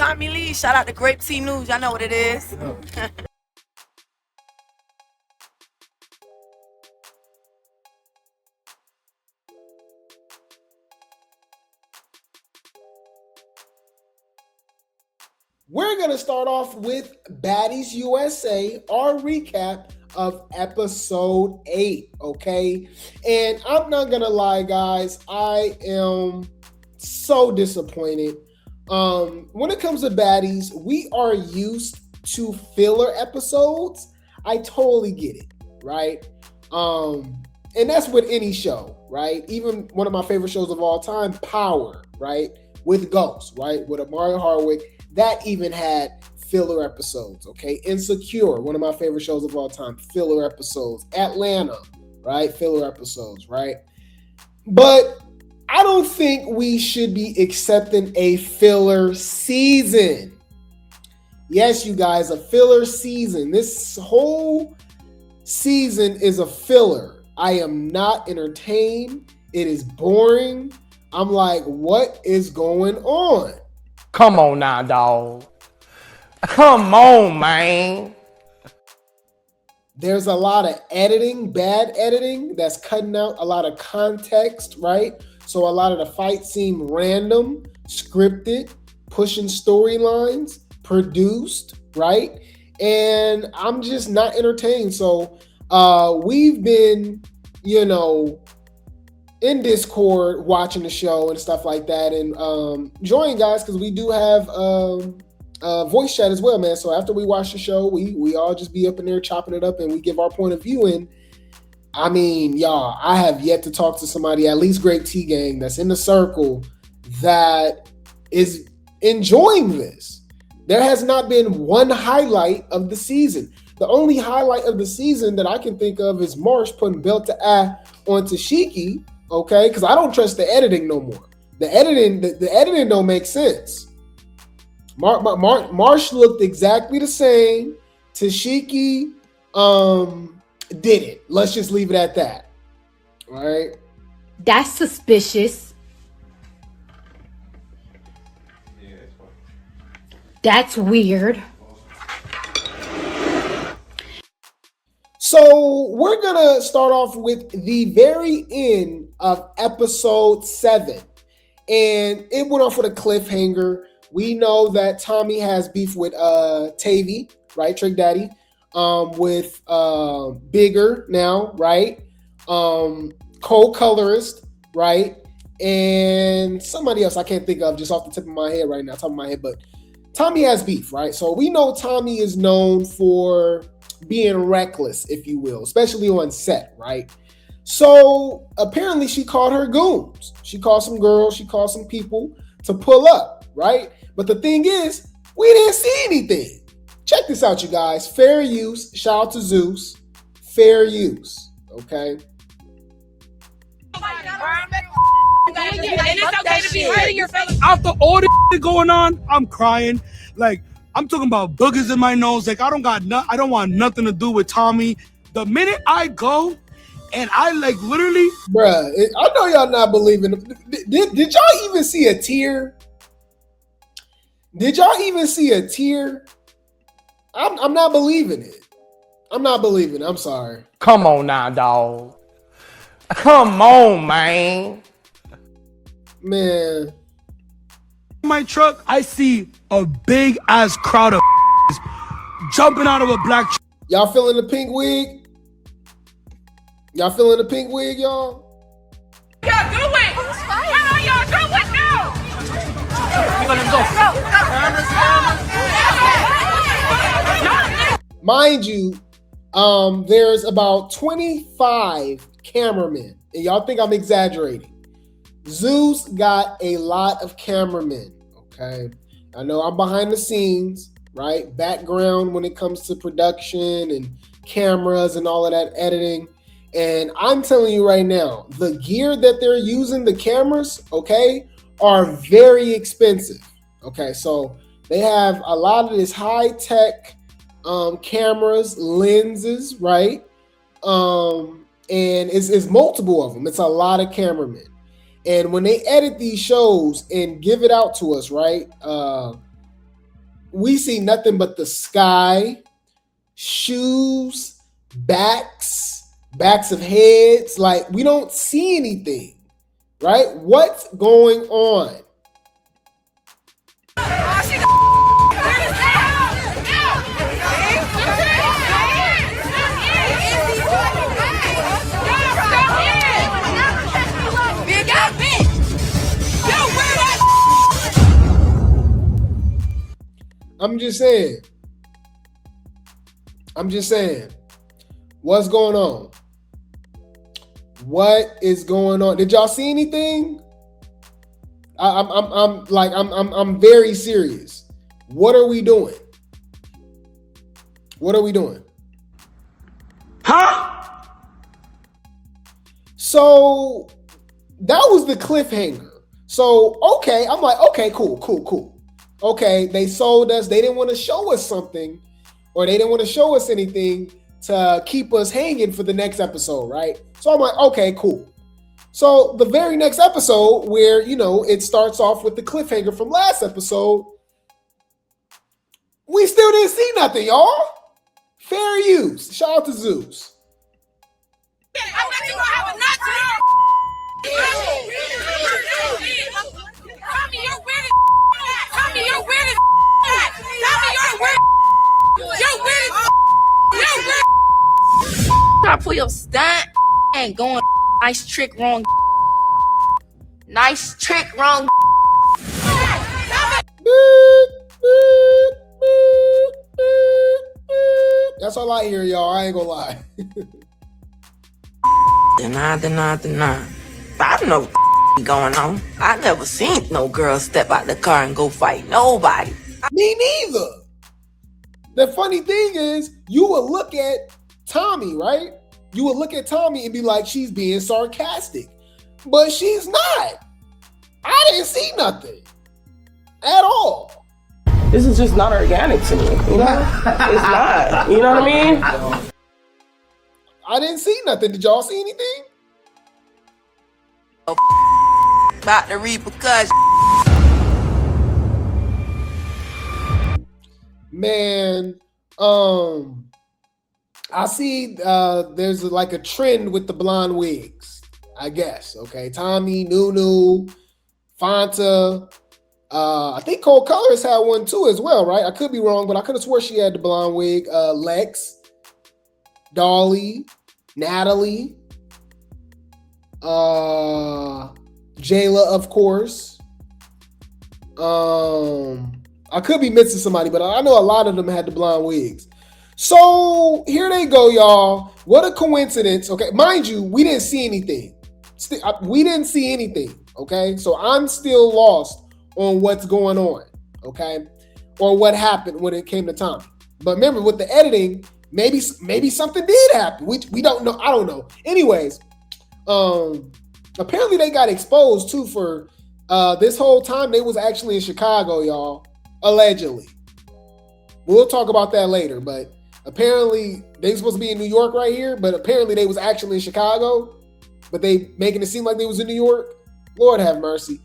Tommie Lee. Shout out to Grape Tea News. Y'all know what it is. We're going to start off with Baddies USA, our recap of episode 8, okay? And I'm not going to lie, guys, I am so disappointed. When it comes to Baddies, we are used to filler episodes. I totally get it, right? And that's with any show, right? Even one of my favorite shows of all time, Power, right? With Ghost, right? With Amari Hardwick. That even had filler episodes, okay? Insecure, one of my favorite shows of all time, filler episodes. Atlanta, right? Filler episodes, right? But I don't think we should be accepting a filler season. Yes, you guys, a filler season. This whole season is a filler. I am not entertained. It is boring. I'm like, what is going on? Come on now, dog. Come on, man. There's a lot of editing, bad editing, that's cutting out a lot of context, right? So a lot of the fights seem random, scripted, pushing storylines, produced, right? And I'm just not entertained. So we've been, in Discord watching the show and stuff like that, and join guys, because we do have voice chat as well, man. So after we watch the show, we all just be up in there chopping it up and we give our point of view. And I mean, y'all, I have yet to talk to somebody, at least Grape Tea Gang, that's in the circle that is enjoying this. There has not been one highlight of the season. The only highlight of the season that I can think of is Marsh putting belt to eye on Tashiki. Okay, because I don't trust the editing no more. The editing don't make sense. Marsh looked exactly the same. Tashiki did it. Let's just leave it at that. All right. That's suspicious. That's weird. So we're going to start off with the very end of episode 7. And it went off with a cliffhanger. We know that Tommie has beef with Tavy, right? Trick Daddy. With Bigger now, right? Co-colorist, right? And somebody else I can't think of just off the tip of my head right now, top of my head. But Tommie has beef, right? So we know Tommie is known for being reckless, if you will, especially on set, right? So apparently she called her goons. She called some girls, she called some people to pull up, right? But the thing is, we didn't see anything. Check this out, you guys. Fair use. Shout out to Zeus. Fair use, okay? After all this going on, I'm crying. Like, I'm talking about boogers in my nose. Like, I don't want nothing to do with Tommie. The minute I go and I like literally, bruh, I know y'all not believing. Did y'all even see a tear? Did y'all even see a tear? I'm not believing it. I'm not believing it. I'm sorry. Come on now, dog. Come on, man. Man. in my truck, I see a big ass crowd of jumping out of a black truck. Y'all feeling the pink wig? Y'all feeling the pink wig, y'all? Y'all do it! How are y'all do it now? Mind you, there's about 25 cameramen, and y'all think I'm exaggerating. Zeus got a lot of cameramen, okay? I know I'm behind the scenes, right? Background when it comes to production and cameras and all of that editing. And I'm telling you right now, the gear that they're using, the cameras, okay, are very expensive. Okay, so they have a lot of this high-tech cameras, lenses, right? And it's multiple of them. It's a lot of cameramen. And when they edit these shows and give it out to us, right? we see nothing but the sky, shoes, backs of heads. Like, we don't see anything, right? What's going on? I'm just saying. What's going on? What is going on? Did y'all see anything? I'm very serious. What are we doing? Huh? So that was the cliffhanger. So, okay, I'm like, okay, cool. Okay, they sold us. They didn't want to show us something, or they didn't want to show us anything to keep us hanging for the next episode, right? So I'm like, okay, cool. So the very next episode, where, it starts off with the cliffhanger from last episode, we still didn't see nothing, y'all. Fair use. Shout out to Zeus. Try to pull your stunt and going nice trick wrong. Nice trick wrong. That's all I hear, y'all. I ain't gonna lie. Deny. I don't know what going on. I never seen no girl step out the car and go fight nobody. Me neither. The funny thing is, you would look at Tommie, right? You would look at Tommie and be like, she's being sarcastic. But she's not. I didn't see nothing at all. This is just not organic to me, you know? It's not, you know what I mean? I didn't see nothing. Did y'all see anything? About the repercussions. Man, I see there's like a trend with the blonde wigs, I guess. Okay, Tommie, Nunu, Fanta. I think Cold Colors had one too as well, right? I could be wrong, but I could have swore she had the blonde wig. Lex, Dolly, Natalie, Jayla, of course. I could be missing somebody, but I know a lot of them had the blonde wigs. So here they go, y'all. What a coincidence. Okay, mind you, we didn't see anything. We didn't see anything. Okay, so I'm still lost on what's going on. Okay, or what happened when it came to Tommie. But remember, with the editing, maybe something did happen. We don't know. I don't know. Anyways, apparently they got exposed too for this whole time they was actually in Chicago, y'all. Allegedly. We'll talk about that later, but apparently they supposed to be in New York right here, but apparently they was actually in Chicago, but they making it seem like they was in New York. Lord have mercy.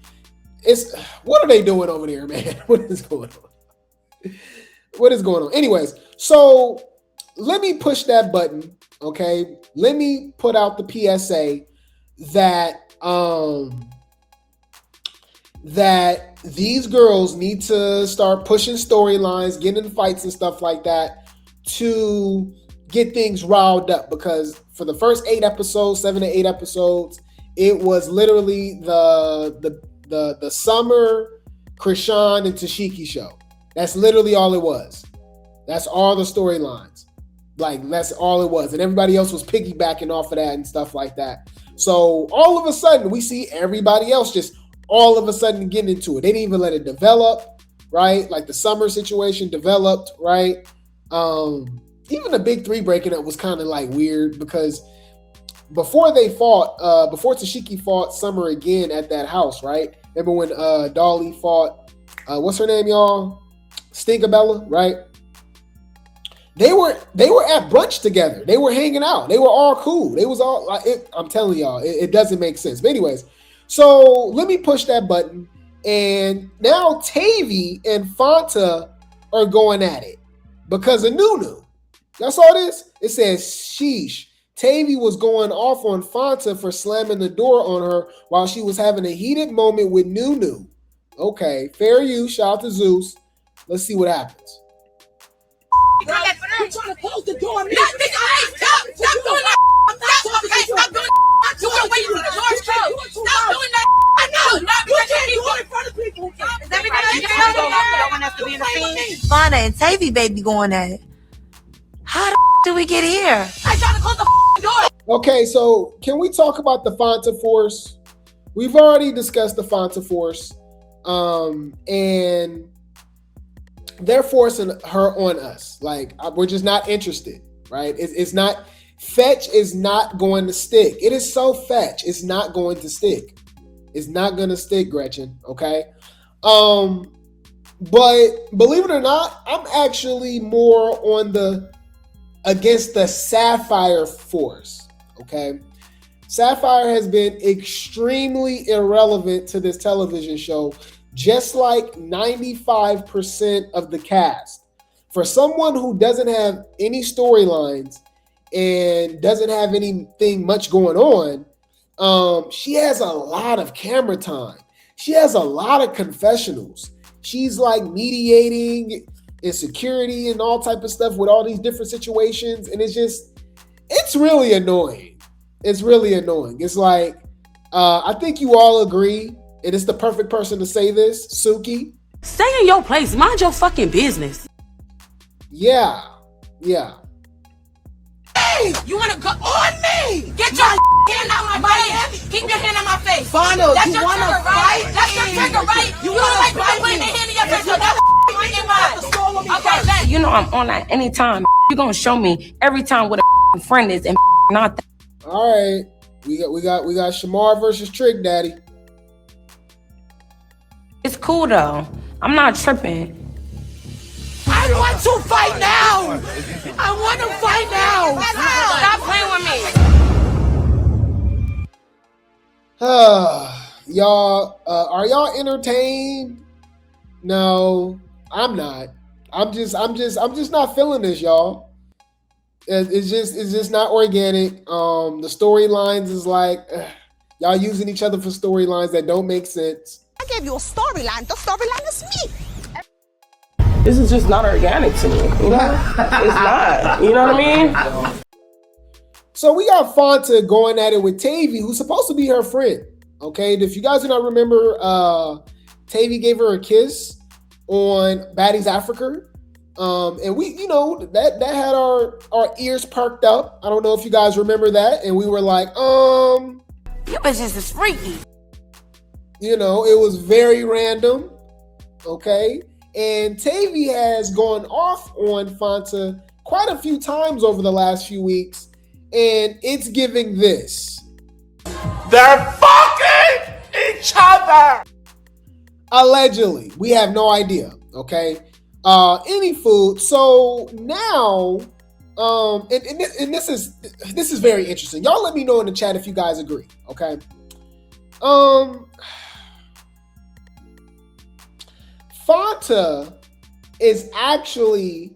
What are they doing over there, man? What is going on? Anyways, so let me push that button, okay? Let me put out the PSA that that these girls need to start pushing storylines, getting in fights and stuff like that to get things riled up, because for the first 7 to 8 episodes, it was literally the Summer, Krishan, and Tashiki show. That's literally all it was. That's all the storylines. Like, that's all it was. And everybody else was piggybacking off of that and stuff like that. So all of a sudden, we see everybody else just all of a sudden getting into it. They didn't even let it develop, right? Like the Summer situation developed, right? Even the big three breaking up was kind of like weird, because before they fought, before Tashiki fought Summer again at that house, right? Remember when Dolly fought, what's her name, y'all? Stinkabella, right? They were at brunch together. They were hanging out. They were all cool. They was all like, I'm telling y'all, it doesn't make sense. But anyways, so let me push that button. And now Tavy and Fanta are going at it because of Nunu. Y'all saw this? It says, sheesh. Tavy was going off on Fanta for slamming the door on her while she was having a heated moment with Nunu. Okay, fair use. Shout out to Zeus. Let's see what happens. You're trying to close the door on me. Stop doing that. I'm not talking to you. Stop doing that. You want to wait for the doors closed. Stop doing that. I know. Not because you can't do it in front of people. Is everything Don't want us to be in the scene. Fana and Tavy baby going at it. How the do we get here? I trying to close the door. Okay, so can we talk about the Fanta Force? We've already discussed the Fanta Force, and they're forcing her on us. Like, we're just not interested, right? It's not, fetch is not going to stick. It is so fetch, it's not going to stick. It's not going to stick, Gretchen, okay? But believe it or not, I'm actually more on the against the Sapphire force, okay? Sapphire has been extremely irrelevant to this television show, just like 95% of the cast. For someone who doesn't have any storylines and doesn't have anything much going on, she has a lot of camera time. She has a lot of confessionals. She's like mediating insecurity and all type of stuff with all these different situations. And it's really annoying. It's really annoying. It's like, I think you all agree, and it's the perfect person to say this, Suki. Stay in your place. Mind your fucking business. Yeah. Hey, you want to go on me? Get your hand out my face. Keep your hand on my face. Fana, That's you your want to trigger, fight? right? That's your trigger, right? You don't like people putting their hand in your face. So that's in mine. Okay, bet. You know I'm on that anytime. You're gonna show me every time what a friend is and not that. All right. We got Shamar versus Trick Daddy. It's cool though. I'm not tripping. I want to fight now. I want to fight now. Stop playing with me. Y'all, are y'all entertained? No, I'm not. I'm just not feeling this, y'all. It's just not organic. The storylines is like y'all using each other for storylines that don't make sense. I gave you a storyline. The storyline is me. This is just not organic to me. You know? It's not. You know what I mean? So we got Fanta going at it with Tavy, who's supposed to be her friend. Okay, if you guys do not remember, Tavy gave her a kiss on Baddies Africa. And we, that had our ears perked up. I don't know if you guys remember that. And we were like, You bitches is freaky. it was very random. Okay. And Tavy has gone off on Fanta quite a few times over the last few weeks. And it's giving this. They're fucking each other. Allegedly. We have no idea. Okay. Any food. So now, and this is very interesting. Y'all let me know in the chat if you guys agree. Okay. Fanta is actually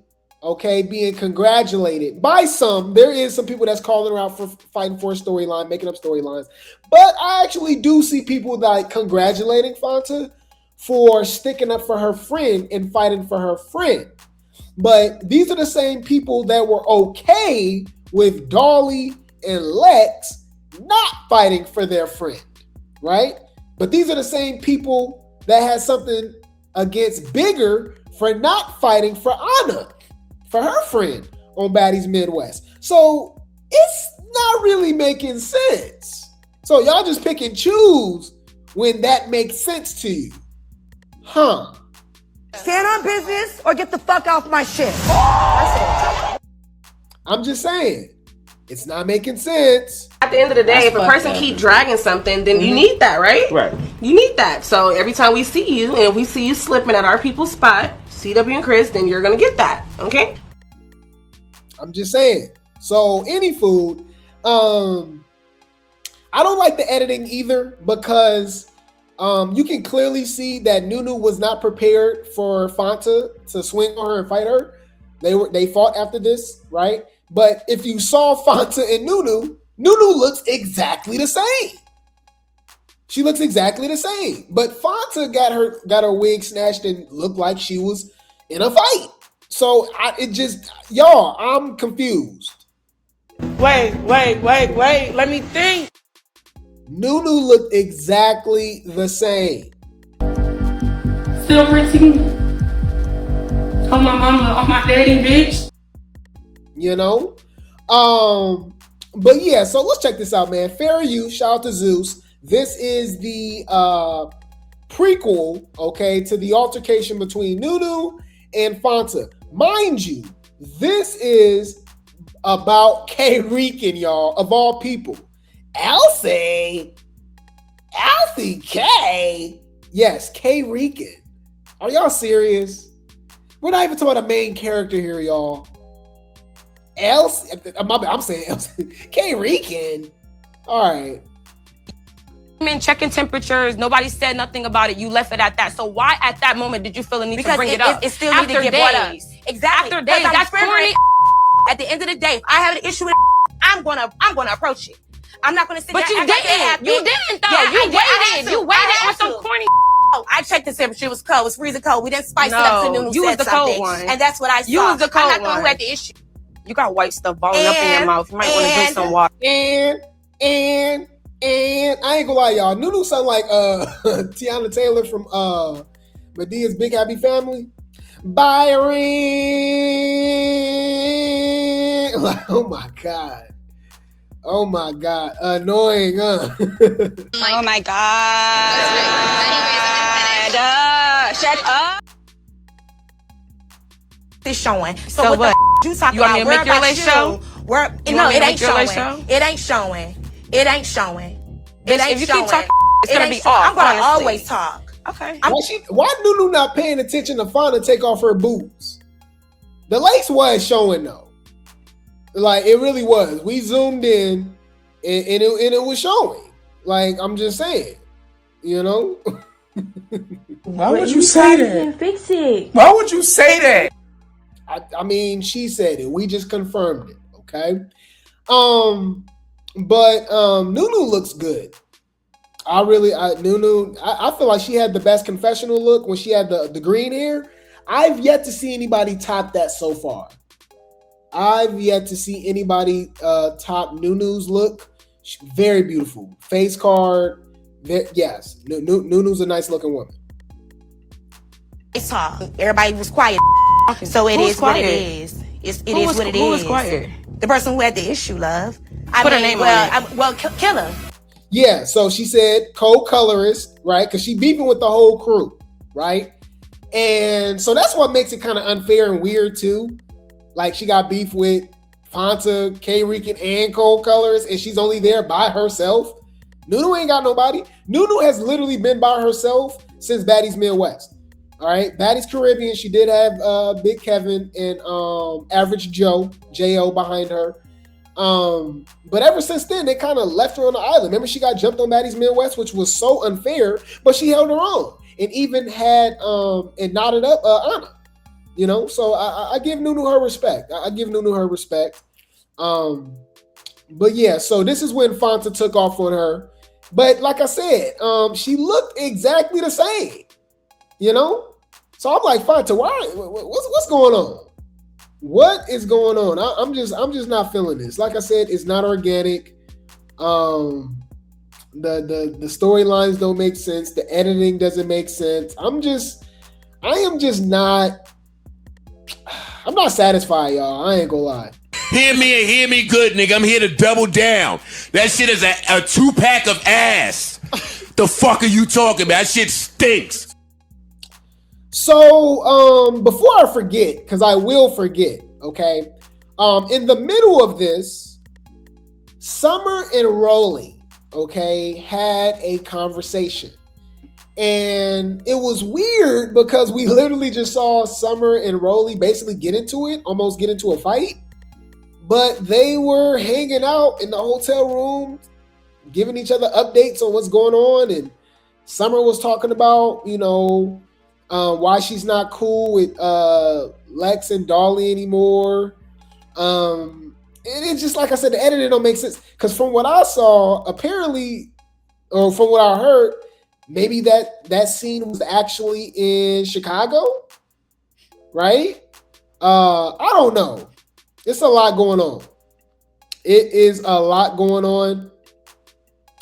being congratulated by some. There is some people that's calling her out for fighting for a storyline, making up storylines. But I actually do see people like congratulating Fanta for sticking up for her friend and fighting for her friend. But these are the same people that were okay with Dolly and Lex not fighting for their friend, right? But these are the same people that had something against Bigger for not fighting for Anna, for her friend on Baddies Midwest. So it's not really making sense. So y'all just pick and choose when that makes sense to you. Huh. Stand on business or get the fuck off my shit. I'm just saying, it's not making sense. At the end of the day, if a person keep dragging something, then you need that, right? Right. You need that. So every time we see you and we see you slipping at our people's spot, CW and Chris, then you're gonna get that, okay? I'm just saying. So any food, I don't like the editing either because You can clearly see that Nunu was not prepared for Fanta to swing on her and fight her. They fought after this, right? But if you saw Fanta and Nunu, Nunu looks exactly the same. She looks exactly the same. But Fanta got her wig snatched and looked like she was in a fight. So y'all, I'm confused. Wait. Let me think. Nunu looked exactly the same. Still pretty. On my mama, on my daddy, bitch. You know? But yeah, so let's check this out, man. Fair You, shout out to Zeus. This is the prequel, okay, to the altercation between Nunu and Fanta. Mind you, this is about K. Rican, y'all, of all people. Elsie K. Yes, K. Rican. Are y'all serious? We're not even talking about a main character here, y'all. I'm saying Elsie. K. Rican. All right. Men checking temperatures. Nobody said nothing about it. You left it at that. So why at that moment did you feel the need to bring it up? It still needs to get brought up. Exactly. After days. That's corny. At the end of the day, if I have an issue with I'm gonna approach it. I'm not gonna sit there. But you didn't. You didn't though. Yeah, You waited on some corny. I checked the temperature. It was cold. It was freezing cold. We didn't spice it up to Nunu you said was the something. cold one. And that's what I saw. You was the cold I'm not the one who one. had the issue. You got white stuff balling up in your mouth. You might want to drink some water. And I ain't gonna lie, y'all. Nunu sound like Tiana Taylor from Medea's Big Happy Family. Byron. Like, oh my god. Annoying, huh? Oh my god. Shut up. It's showing. So what you talking you want about? me to make your late show? No, it ain't showing. It ain't showing. It ain't showing. It ain't if you keep showing. talking, it's gonna be off. I'm gonna honestly. always talk. Okay. Why Nunu not paying attention to Fana take off her boots? The lace was showing though. Like it really was. We zoomed in and it was showing. Like I'm just saying, you know. Why would you say that? Fix it. Why would you say that? I mean, she said it. We just confirmed it. Okay. But Nunu looks good. Nunu, I feel like she had the best confessional look when she had the green hair. I've yet to see anybody top that so far. I've yet to see anybody top Nunu's look. Very beautiful. Face card. Yes. Nunu's a nice looking woman. It's talk. Everybody was quiet. So it is what it is. It is what it is. Who was quiet? The person who had the issue, love. Put her name on it. Killer. Yeah, so she said co-colorist, right? Because she beefing with the whole crew, right? And so that's what makes it kind of unfair and weird too. Like she got beef with Fanta, K-Rican, and co-colorist, and she's only there by herself. Nunu ain't got nobody. Nunu has literally been by herself since Baddies Midwest. All right, Baddies Caribbean, she did have Big Kevin and Average Joe, J.O. behind her. But ever since then, they kind of left her on the island. Remember, she got jumped on Baddies Midwest, which was so unfair, but she held her own and even had and knotted up Anna. You know, so I give Nunu her respect. I give Nunu her respect. But yeah, so this is when Fanta took off on her. But like I said, she looked exactly the same. You know, so I'm like, Fanta, what's going on? What is going on? I'm just not feeling this. Like I said, it's not organic. The storylines don't make sense. The editing doesn't make sense. I'm not satisfied, y'all. I ain't gonna lie. Hear me and hear me good, nigga. I'm here to double down. That shit is a 2-pack of ass. The fuck are you talking about? That shit stinks. So, before I forget, because I will forget, okay? In the middle of this, Summer and Rolly, okay, had a conversation. And it was weird because we literally just saw Summer and Rolly basically get into it, almost get into a fight. But they were hanging out in the hotel room, giving each other updates on what's going on. And Summer was talking about, why she's not cool with Lex and Dolly anymore. And it's just like I said, the editing don't make sense. Because from what I saw, apparently, or from what I heard, maybe that scene was actually in Chicago, right? I don't know. It's a lot going on. It is a lot going on.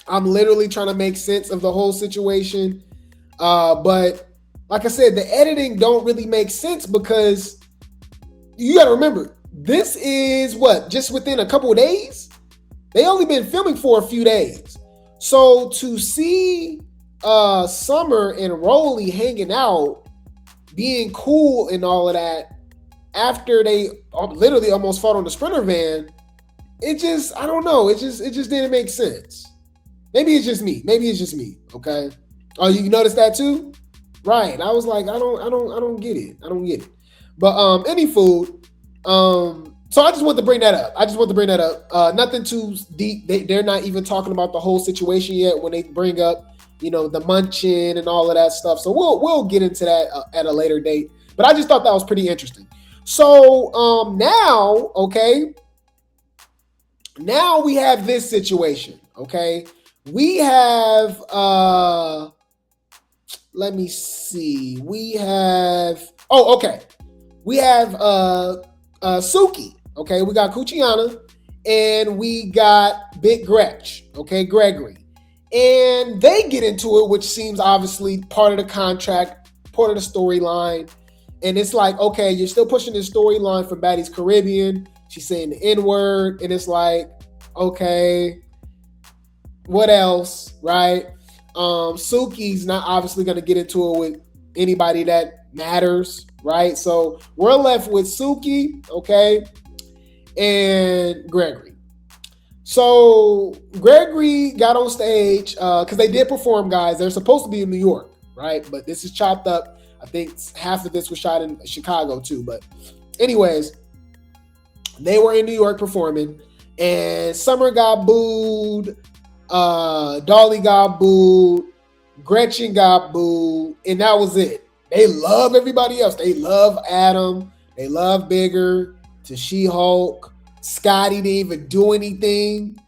I'm literally trying to make sense of the whole situation. But like I said, the editing don't really make sense because you got to remember, this is just within a couple of days? They only been filming for a few days. So to see Summer and Rolly hanging out, being cool and all of that, after they literally almost fought on the Sprinter van, it just, I don't know. It just didn't make sense. Maybe it's just me. Okay. Oh, you noticed that too? Right. I was like, I don't get it. But anywho, so I just want to bring that up. Nothing too deep. They're not even talking about the whole situation yet when they bring up, the munching and all of that stuff. So we'll get into that at a later date. But I just thought that was pretty interesting. So now, okay. Now we have this situation, okay? We have, let me see. We have Suki, okay? We got Sukihana, and we got Big Gretch, okay? Gregory. And they get into it, which seems obviously part of the contract, part of the storyline. And it's like, okay, you're still pushing this storyline from Baddies Caribbean. She's saying the N-word, and it's like, okay, what else, right? Suki's not obviously going to get into it with anybody that matters, right? So we're left with Suki, okay, and Gregory. So Gregory got on stage because they did perform, guys. They're supposed to be in New York, right? But this is chopped up. I think half of this was shot in Chicago too. But anyways, they were in New York performing, and Summer got booed, Dolly got booed, Gretchen got booed, and that was it. They love everybody else. They love Adam. They love Bigger, to She-Hulk. Scotty didn't even do anything.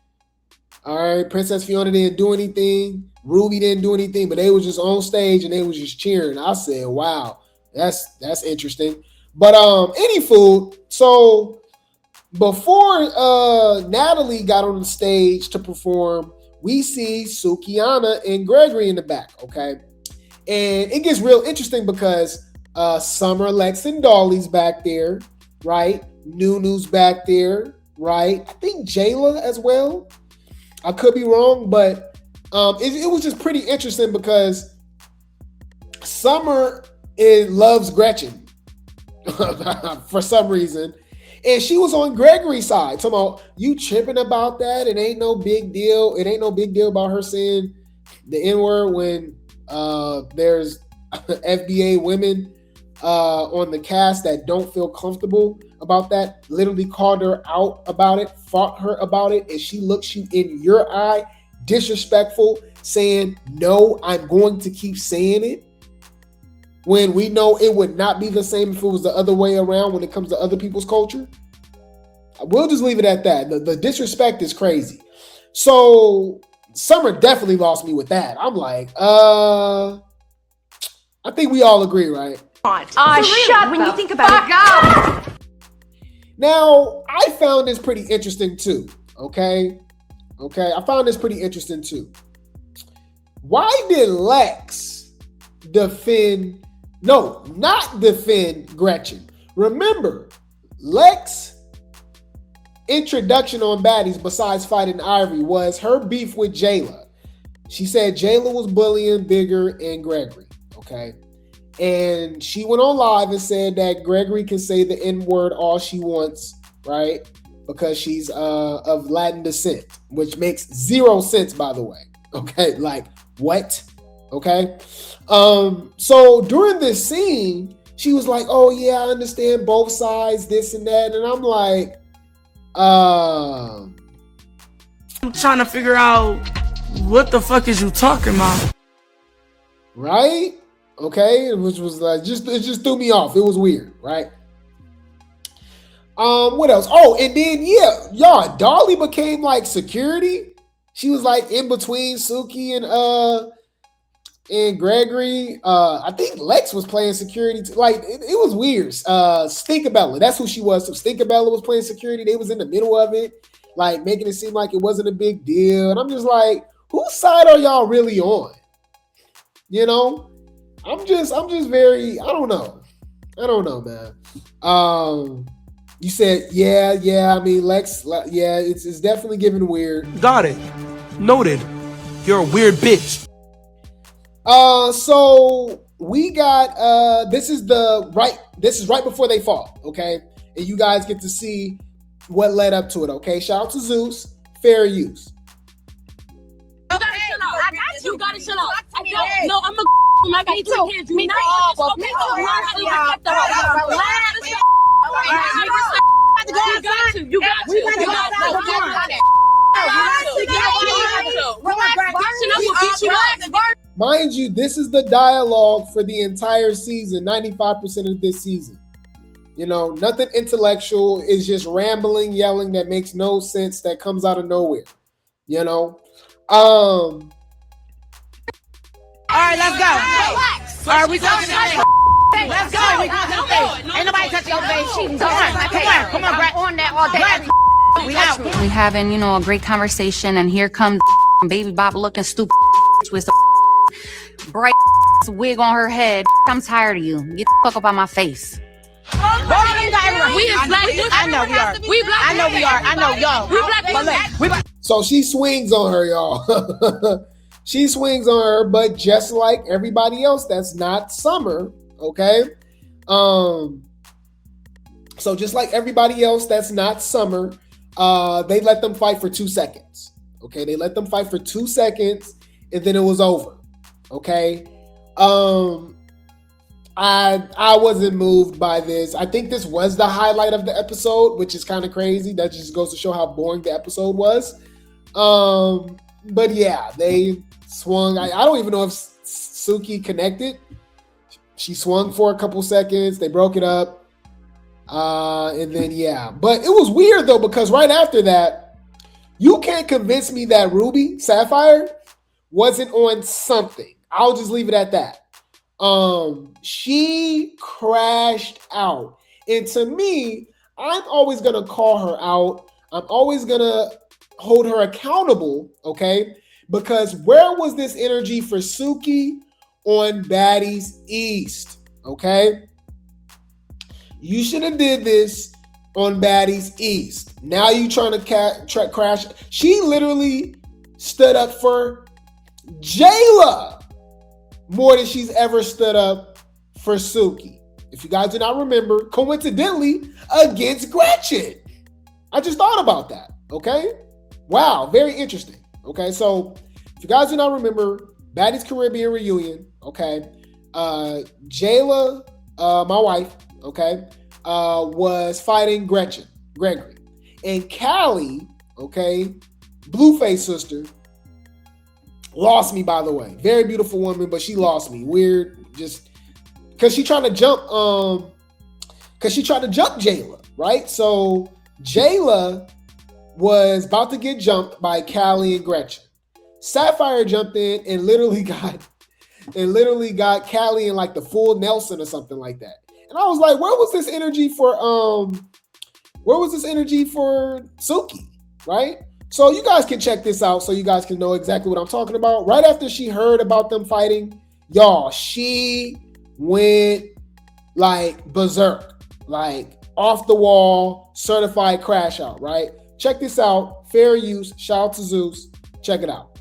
All right, Princess Fiona didn't do anything. Ruby didn't do anything, but they was just on stage and they was just cheering. I said, wow, that's interesting. But anywho, so before Natalie got on the stage to perform, we see Sukihana and Gregory in the back, okay? And it gets real interesting because Summer, Lex, and Dolly's back there, right? Nunu's back there, right? I think Jayla as well. I could be wrong, but it was just pretty interesting because Summer loves Gretchen for some reason. And she was on Gregory's side. Talking about, you tripping about that? It ain't no big deal. It ain't no big deal about her saying the N-word when there's FBA women on the cast that don't feel comfortable about that. Literally called her out about it, fought her about it, and she looks you in your eye, disrespectful, saying, no, I'm going to keep saying it. When we know it would not be the same if it was the other way around when it comes to other people's culture. We'll just leave it at that. The disrespect is crazy. So Summer definitely lost me with that. I'm like, I think we all agree, right? Shut when you think about it. Now, I found this pretty interesting too, okay? I found this pretty interesting too. Why did Lex not defend Gretchen? Remember, Lex introduction on Baddies, besides fighting Ivory, was her beef with Jayla. She said Jayla was bullying Bigger and Gregory, okay? And she went on live and said that Gregory can say the N-word all she wants, right? Because she's of Latin descent, which makes zero sense, by the way, okay? Like, what? Okay? So during this scene, she was like, oh yeah, I understand both sides, this and that. And I'm like, I'm trying to figure out what the fuck is you talking about? right? Okay, which was like it just threw me off. It was weird, right? What else? Oh, and then yeah, y'all, Dolly became like security. She was like in between Suki and Gregory. I think Lex was playing security. Like it was weird. Stinkabella, that's who she was. So Stinkabella was playing security. They was in the middle of it, like making it seem like it wasn't a big deal. And I'm just like, whose side are y'all really on? You know, I'm just very, I don't know, man. You said, yeah. I mean, Lex, yeah, it's definitely giving weird. Got it. Noted. You're a weird bitch. So we got this is right before they fall, okay? And you guys get to see what led up to it, okay? Shout out to Zeus, fair use. You gotta chill out. I got you. You gotta chill out. I don't. No, I'm a. I got 3 kids. You not. Okay, so learn how to respect the house. Learn how to respect. You got to. Mind you, this is the dialogue for the entire season, 95% of this season. You know, nothing intellectual. It's just rambling, yelling that makes no sense, that comes out of nowhere. You know? All right, let's go. All right, we going. Let's go. Ain't nobody touching your face. Come on, Brett. On that all day. We out. We having, a great conversation, and here comes baby bop looking stupid with a bright wig on her head. I'm tired of you. Get the fuck up out my face. We is black. I know we are. We black. I know we are. I know y'all. We black. So she swings on her, y'all. She swings on her, but just like everybody else, that's not Summer, okay? So just like everybody else, that's not Summer. They let them fight for 2 seconds, okay? They let them fight for 2 seconds, and then it was over, okay? I wasn't moved by this. I think this was the highlight of the episode, which is kind of crazy. That just goes to show how boring the episode was. But yeah, they swung. I don't even know if Suki connected. She swung for a couple seconds. They broke it up. And then, yeah. But it was weird, though, because right after that, you can't convince me that Ruby, Sapphire, wasn't on something. I'll just leave it at that. She crashed out. And to me, I'm always going to call her out. I'm always going to hold her accountable, okay? Because where was this energy for Suki on Baddies East, okay? You should have did this on Baddies East. Now you trying to crash. She literally stood up for Jayla more than she's ever stood up for Suki. If you guys do not remember, coincidentally, against Gretchen. I just thought about that, okay? Wow, very interesting. Okay, so if you guys do not remember, Baddies Caribbean reunion, okay? Jayla, my wife, okay, was fighting Gregory. And Callie, okay, Blueface sister, lost me, by the way. Very beautiful woman, but she lost me. Weird, just because she tried to jump Jayla, right? So Jayla was about to get jumped by Callie and Gretchen. Sapphire jumped in and literally got Callie in like the full Nelson or something like that. And I was like, where was this energy for Suki, right? So you guys can check this out so you guys can know exactly what I'm talking about. Right after she heard about them fighting, y'all, she went like berserk, like off the wall, certified crash out, right? Check this out. Fair use. Shout out to Zeus. Check it out.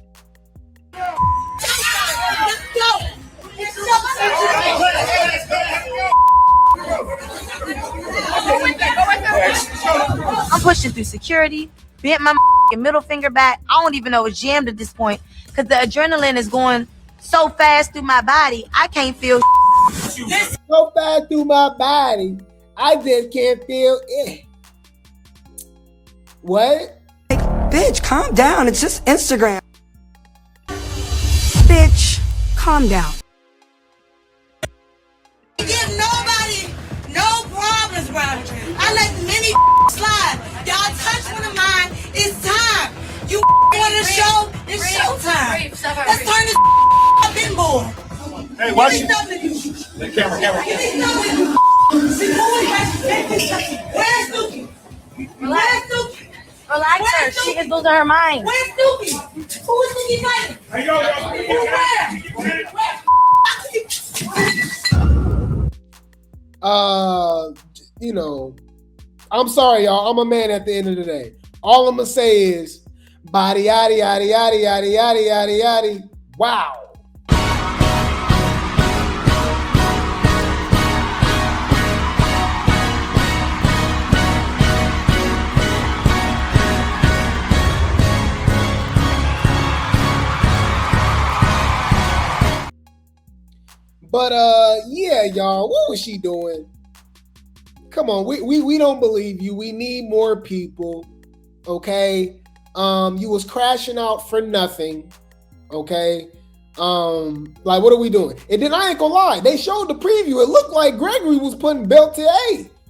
I'm pushing through security, bent my middle finger back. I don't even know it's jammed at this point because the adrenaline is going so fast through my body, I can't feel so fast through my body, I just can't feel it. What? Bitch, calm down. It's just Instagram. Bitch, calm down. Let's turn this big boy. Hey, watch it. Camera. Where's Suki? Where's Suki? Relax her. She is losing her mind. Where's Suki? Who is Suki fighting? Hey, yo. You know, I'm sorry, y'all. I'm a man at the end of the day. All I'm gonna say is, body yaddy yaddy yaddy yaddy yaddy yaddy yaddy. Wow. But yeah, y'all, what was she doing? Come on, we don't believe you. We need more people. Okay. You was crashing out for nothing. Okay. Like, what are we doing? And then I ain't gonna lie, they showed the preview. It looked like Gregory was putting belt to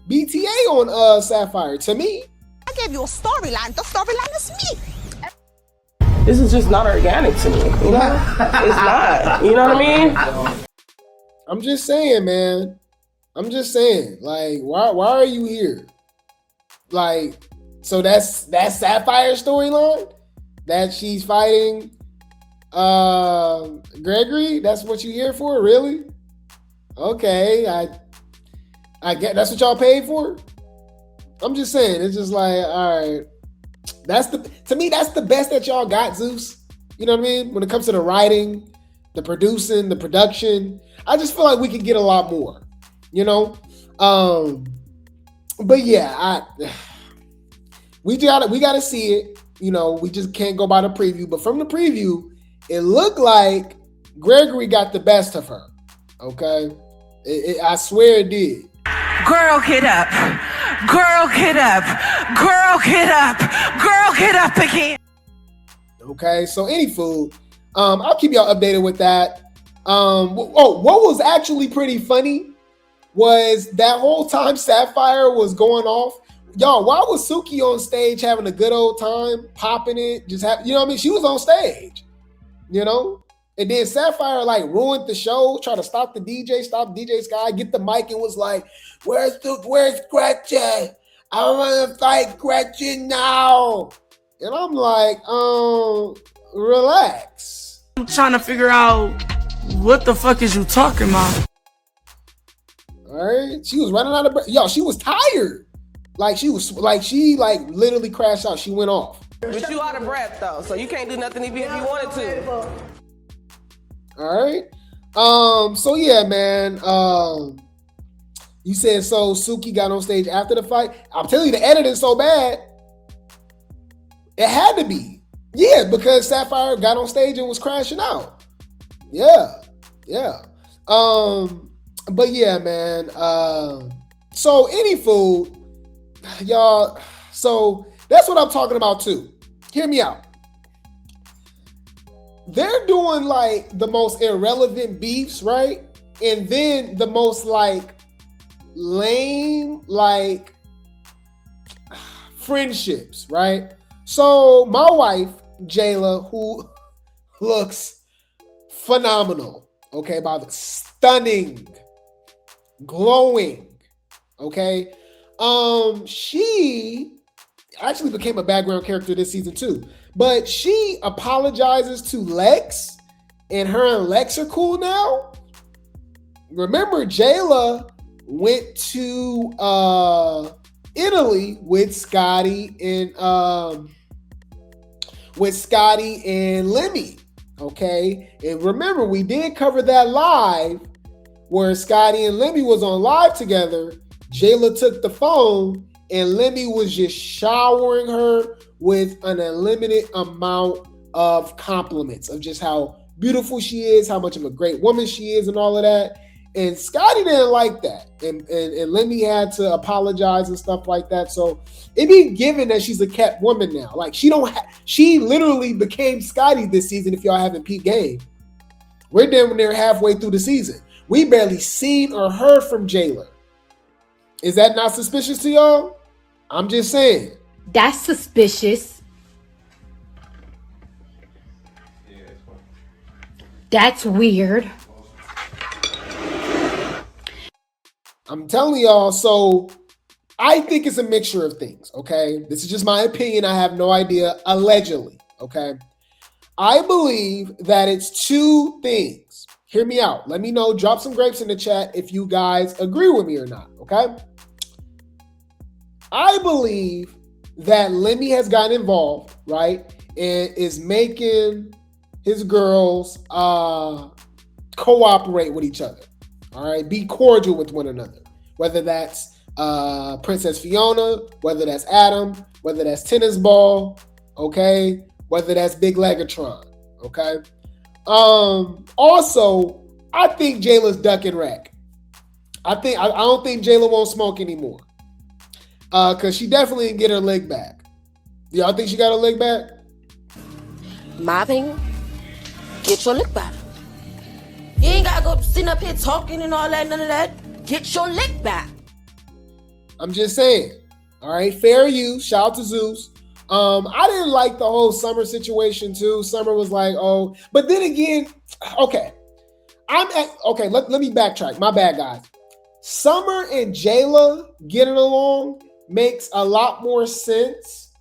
BTA on Sapphire. To me, I gave you a storyline. The storyline is me. This is just not organic to me. You know? It's not. You know what I mean? I'm just saying, man. I'm just saying, like, why are you here? Like, so that's Sapphire's storyline? That she's fighting Gregory? That's what you here for? Really? Okay, I get that's what y'all paid for? I'm just saying, it's just like, all right. To me, that's the best that y'all got, Zeus. You know what I mean? When it comes to the writing, the producing, the production, I just feel like we could get a lot more, you know? But yeah, we gotta see it. You know, we just can't go by the preview. But from the preview, it looked like Gregory got the best of her. Okay? I swear it did. Girl, get up. Girl, get up. Girl, get up. Girl, get up again. Okay, so anywho, I'll keep y'all updated with that. What was actually pretty funny was that whole time Sapphire was going off. Y'all, why was Suki on stage having a good old time, popping it, you know what I mean? She was on stage, you know? And then Sapphire like ruined the show, tried to stop DJ Sky, get the mic and was like, where's Gretch? I want to fight Gretchen now. And I'm like, relax. I'm trying to figure out what the fuck is you talking about? All right. She was running out of breath. Yo, she was tired. She literally crashed out. She went off. But you out of breath though, so you can't do nothing even if you wanted to. All right. So yeah, man. You said so Suki got on stage after the fight. I'm telling you, the editing's so bad. It had to be. Yeah, because Sapphire got on stage and was crashing out. Yeah. But yeah, man. So anywho, y'all, so that's what I'm talking about too. Hear me out. They're doing like the most irrelevant beefs, right? And then the most like lame, like friendships, right? So my wife, Jayla, who looks phenomenal, okay, by the stunning, glowing, okay? She actually became a background character this season too. But she apologizes to Lex, and her and Lex are cool now. Remember, Jayla went to Italy with Scotty and Lemmy. Okay, and remember, we did cover that live where Scotty and Lemmy was on live together. Jayla took the phone, and Lemmy was just showering her with an unlimited amount of compliments of just how beautiful she is, how much of a great woman she is, and all of that. And Scotty didn't like that. And Lemmy had to apologize and stuff like that. So it be given that she's a kept woman now. Like she literally became Scotty this season if y'all haven't peeped game. We're down there halfway through the season. We barely seen or heard from Jayla. Is that not suspicious to y'all? I'm just saying. That's suspicious. That's weird. I'm telling y'all, so I think it's a mixture of things, okay? This is just my opinion. I have no idea. Allegedly, okay? I believe that it's two things. Hear me out. Let me know. Drop some grapes in the chat if you guys agree with me or not, okay? I believe that Lemmy has gotten involved, right? And is making his girls cooperate with each other, all right? Be cordial with one another, whether that's Princess Fiona, whether that's Adam, whether that's Tennis Ball, okay? Whether that's Big Legatron, okay? Also, I think Jayla's ducking rack. I don't think Jayla won't smoke anymore. Because she definitely didn't get her leg back. Do y'all think she got her leg back? My opinion, get your lick back. You ain't gotta go sitting up here talking and all that, none of that. Get your lick back. I'm just saying. All right, fair use. Shout out to Zeus. I didn't like the whole Summer situation too. Summer was like, oh, but then again, okay. Let me backtrack. My bad, guys. Summer and Jayla getting along makes a lot more sense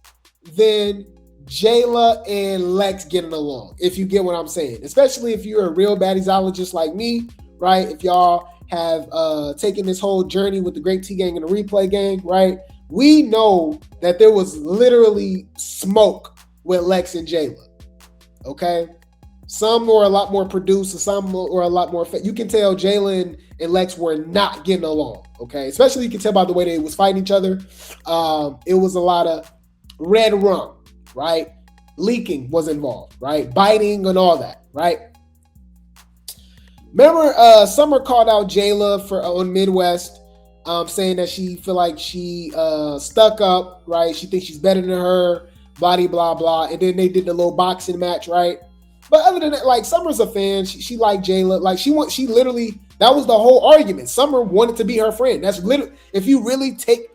than Jayla and Lex getting along, if you get what I'm saying. Especially if you're a real baddies-ologist like me, right? If y'all have taken this whole journey with the Grape Tea Gang and the Replay Gang, right? We know that there was literally smoke with Lex and Jayla, okay? Some were a lot more produced, and some were a lot more. You can tell Jayla and Lex were not getting along, okay? Especially you can tell by the way they was fighting each other. It was a lot of red rum, right? Leaking was involved, right? Biting and all that, right? Remember, Summer called out Jayla on Midwest, saying that she feel like she stuck up, right? She thinks she's better than her, blah, blah, blah. And then they did the little boxing match, right? But other than that, like, Summer's a fan. She liked Jayla. Like, she literally, that was the whole argument. Summer wanted to be her friend. That's literally, if you really take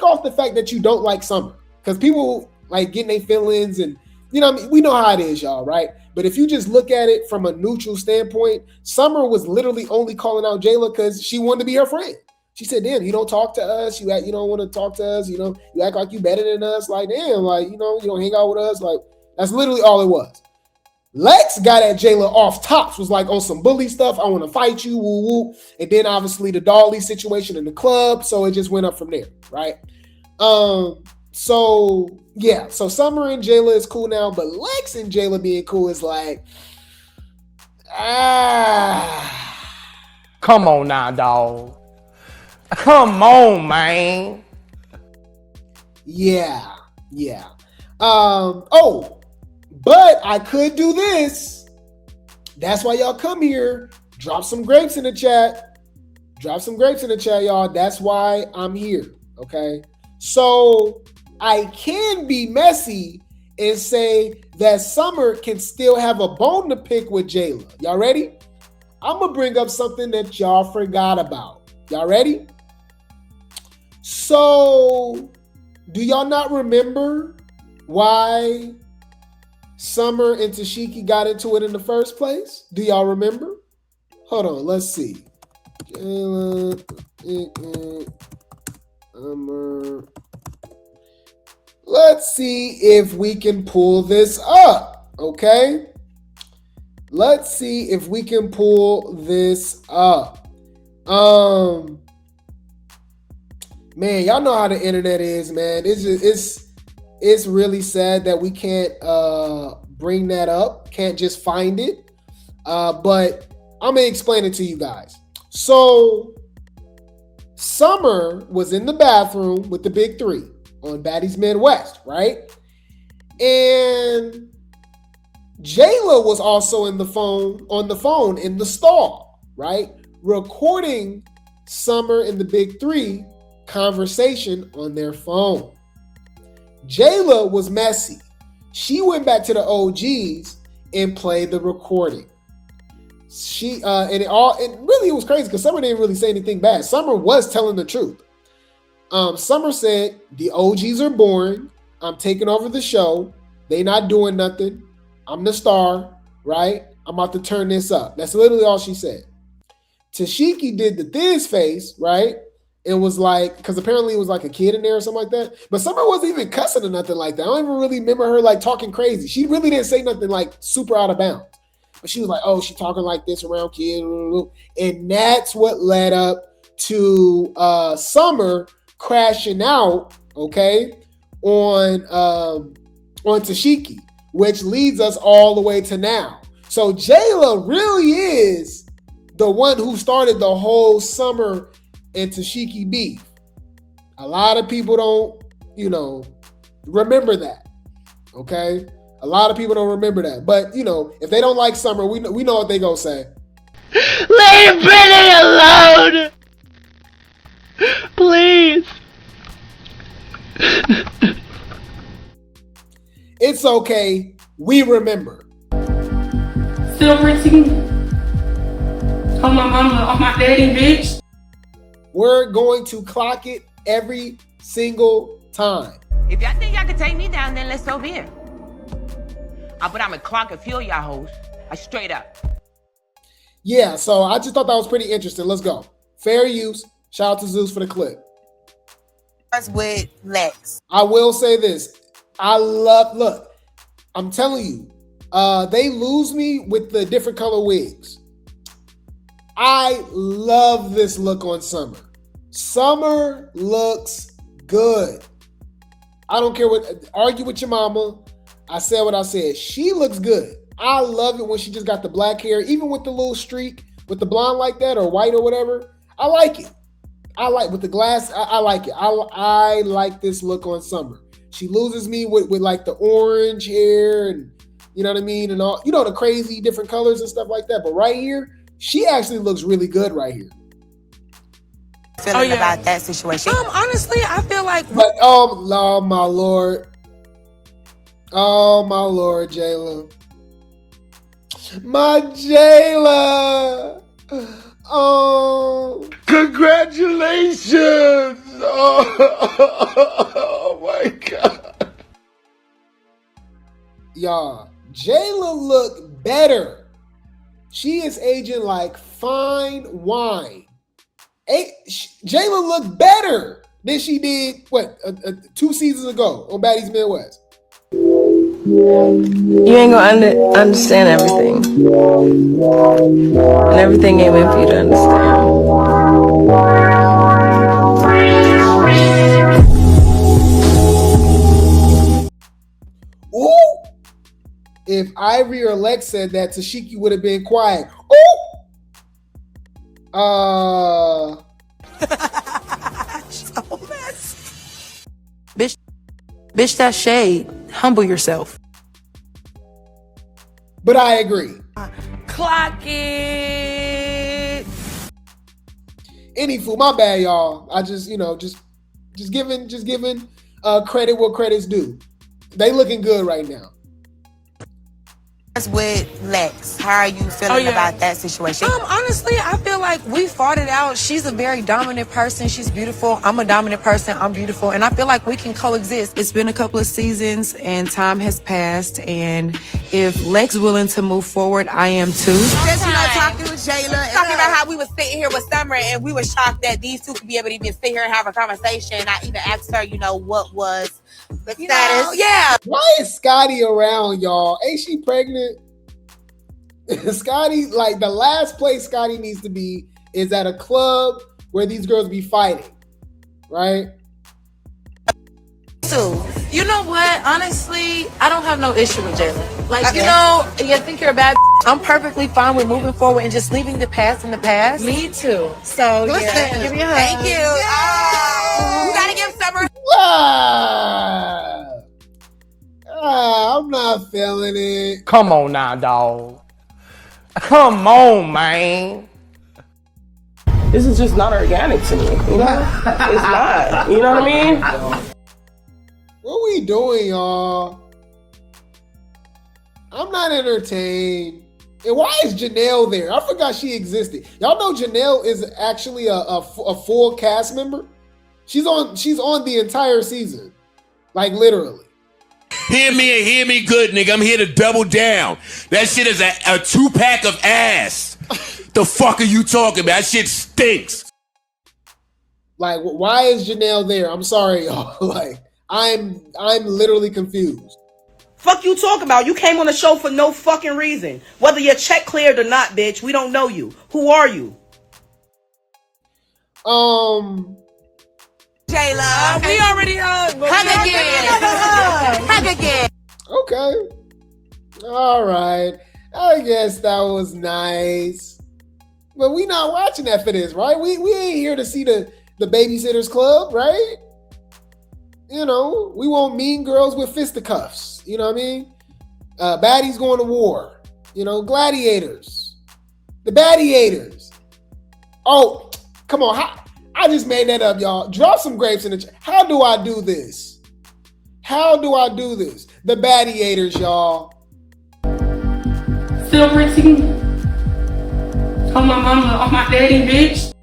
off the fact that you don't like Summer, because people like getting their feelings and, you know what I mean? We know how it is, y'all, right? But if you just look at it from a neutral standpoint, Summer was literally only calling out Jayla because she wanted to be her friend. She said, damn, you don't talk to us. You don't want to talk to us. You know, you act like you better than us. Like, damn, like, you know, you don't hang out with us. Like, that's literally all it was. Lex got at Jayla off tops, was like on some bully stuff. I want to fight you, woo woo. And then obviously the Dolly situation in the club. So it just went up from there, right? So yeah, so Summer and Jayla is cool now, but Lex and Jayla being cool is like, Come on now, dog. Come on, man. Yeah. But I could do this. That's why y'all come here. Drop some grapes in the chat. Y'all. That's why I'm here. Okay. So I can be messy and say that Summer can still have a bone to pick with Jayla. Y'all ready? I'm going to bring up something that y'all forgot about. Y'all ready? So, do y'all not remember why Summer and Tashiki got into it in the first place? Do y'all remember? Hold on, let's see. Let's see if we can pull this up, okay? Let's see if we can pull this up. Man, y'all know how the internet is, man. It's really sad that we can't bring that up, can't just find it. But I'm gonna explain it to you guys. So Summer was in the bathroom with the big three on Baddies Midwest, right? And Jayla was also on the phone in the stall, right? Recording Summer and the big three conversation on their phone. Jayla was messy. She went back to the OGs and played the recording. It was crazy because Summer didn't really say anything bad. Summer was telling the truth. Summer said, the OGs are boring. I'm taking over the show. They not doing nothing. I'm the star, right? I'm about to turn this up. That's literally all she said. Tashiki did the Thiz face, right? It was like, because apparently it was like a kid in there or something like that. But Summer wasn't even cussing or nothing like that. I don't even really remember her like talking crazy. She really didn't say nothing like super out of bounds. But she was like, oh, she talking like this around kids. And that's what led up to Summer crashing out, okay, on Tashiki, which leads us all the way to now. So Jayla really is the one who started the whole Summer and Tashiki beef. A lot of people don't, remember that. Okay? A lot of people don't remember that. But, if they don't like Summer, we know what they gonna say. Leave Brittany alone! Please. It's okay. We remember. Still pretty. On my mama, on my daddy, bitch. We're going to clock it every single time. If y'all think y'all can take me down, then let's so be it. But I'm a clock and feel y'all hoes. Straight up. Yeah, so I just thought that was pretty interesting. Let's go. Fair use. Shout out to Zeus for the clip. With Lex. I will say this. Look, I'm telling you, they lose me with the different color wigs. I love this look on Summer. Summer looks good. I don't care argue with your mama. I said what I said. She looks good. I love it when she just got the black hair, even with the little streak, with the blonde like that or white or whatever. I like it. I like with the glass. I like it. I like this look on Summer. She loses me with like the orange hair and you know what I mean? And all, the crazy different colors and stuff like that. But right here, she actually looks really good right here. Feeling about that situation. Honestly, I feel like. But oh my Lord. Oh my Lord, Jayla. My Jayla. Oh. Congratulations. Oh my God. Y'all, Jayla look better. She is aging like fine wine. Jayla looked better than she did, 2 seasons ago on Baddies Midwest. You ain't gonna understand everything. And everything ain't meant for you to understand. Ooh! If Ivory or Lex said that, Tashiki would have been quiet. Ooh! So messy. Bitch, that shade. Humble yourself. But I agree. Clock it. Anywho, my bad, y'all. I just giving credit what credit's due. They looking good right now. With Lex, how are you feeling about that situation? Honestly, I feel like we fought it out. She's a very dominant person. She's beautiful. I'm a dominant person. I'm beautiful. And I feel like we can coexist. It's been a couple of seasons and time has passed. And if Lex willing to move forward, I am too. Just, talking with Jayla. Talking about how we was sitting here with Summer and we were shocked that these two could be able to even sit here and have a conversation. I even asked her, what was the status. Yeah. Why is Scotty around, y'all? Ain't she pregnant? Scotty, like the last place Scotty needs to be is at a club where these girls be fighting, right? So, you know what? Honestly, I don't have no issue with Jayla. Like, you think you're a bad. I'm perfectly fine with moving forward and just leaving the past in the past. Me too. So, Listen, give me a hug. Thank you. Oh, you gotta give Summer. I'm not feeling it. Come on now, dog. Come on, man. This is just not organic to me. It's not. You know what I mean? What we doing, y'all? I'm not entertained. And why is Janelle there? I forgot she existed. Y'all know Janelle is actually a full cast member. She's on the entire season, like literally. Hear me and hear me good, nigga. I'm here to double down. That shit is a 2-pack of ass. The fuck are you talking about? That shit stinks. Like, why is Janelle there? I'm sorry, y'all. Like, I'm literally confused. Fuck you talking about? You came on the show for no fucking reason. Whether your check cleared or not, bitch, we don't know you. Who are you? Jayla. We already hugged. Hug again. Hug again. Okay. All right. I guess that was nice. But we not watching that for this, right? We ain't here to see the Babysitters Club, right? You know, we want mean girls with fisticuffs. You know what I mean? Baddies going to war. You know, gladiators. The Baddiators. Oh, come on. I just made that up, y'all. Drop some grapes in the chat. How do I do this? How do I do this? The Baddiators, y'all. Silver tea. On my mama, on my daddy, bitch.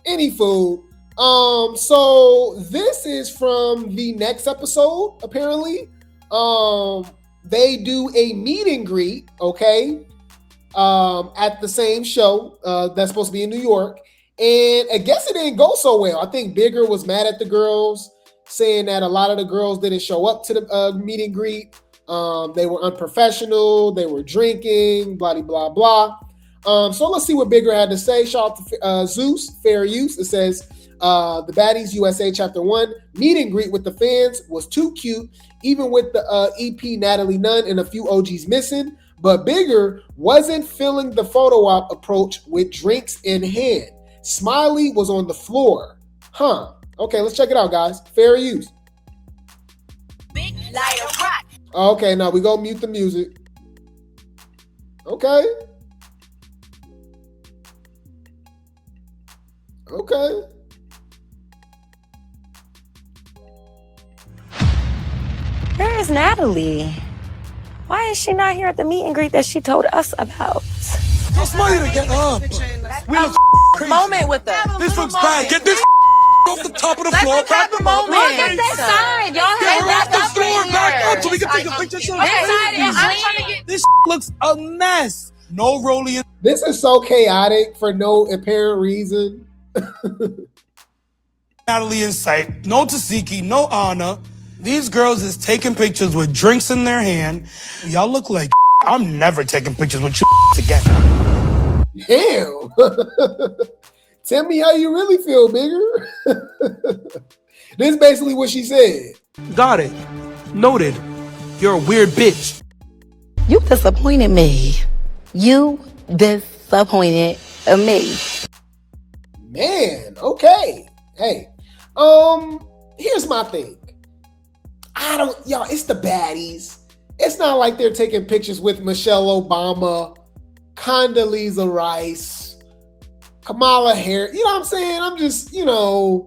Any food. So this is from the next episode, apparently. They do a meet and greet, okay, at the same show that's supposed to be in New York. And I guess it didn't go so well. I think Bigger was mad at the girls, saying that a lot of the girls didn't show up to the meet and greet. They were unprofessional. They were drinking, blah, blah, blah. So let's see what Bigger had to say. Shout out to Zeus, fair use. It says, the Baddies USA Chapter 1 meet and greet with the fans was too cute, even with the EP Natalie Nunn and a few OGs missing. But Bigger wasn't feeling the photo op approach with drinks in hand. Smiley was on the floor. Huh. Okay, let's check it out, guys. Fair use. Big liar rock. Okay, now we go mute the music. Okay. Okay. Where is Natalie? Why is she not here at the meet and greet that she told us about? It's money to get up. We look crazy. Moment with them. This looks bad. Get this off the top of the floor. Back the moment. Look at that side. Y'all Get her have off the floor. Back up so we can take a picture. This looks a mess. No rolling. This is so chaotic for no apparent reason. Natalie in sight. No Tasiki. No Anna. These girls is taking pictures with drinks in their hand. Y'all look like I'm never taking pictures with you again. Damn. Tell me how you really feel, Bigger. This is basically what she said. Got it. Noted. You're a weird bitch. You disappointed me. You disappointed me. Man, okay. Hey. Here's my thing. Y'all, it's the Baddies. It's not like they're taking pictures with Michelle Obama, Condoleezza Rice, Kamala Harris. You know what I'm saying? I'm just, you know,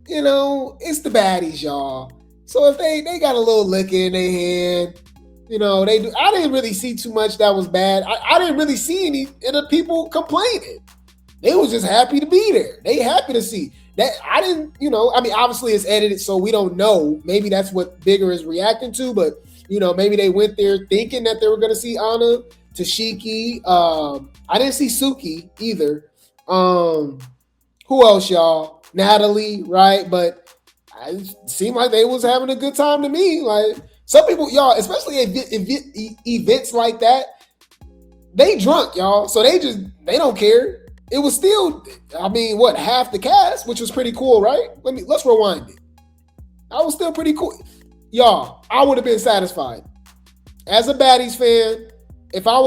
it's the Baddies, y'all. So if they got a little liquor in their hand, you know, they do. I didn't really see too much that was bad. I didn't really see any of the people complaining. They was just happy to be there. They happy to see. That I didn't, you know, I mean, obviously it's edited, so we don't know. Maybe that's what Bigger is reacting to, but, you know, maybe they went there thinking that they were going to see Anna, Tashiki. I didn't see Suki either. Who else, y'all? Natalie, right? But it seemed like they was having a good time to me. Like, some people, y'all, especially at events like that, they drunk, y'all. So they don't care. It was still, I mean, what, half the cast, which was pretty cool, right? Let's rewind it. That was still pretty cool. Y'all, I would have been satisfied. As a Baddies fan, if I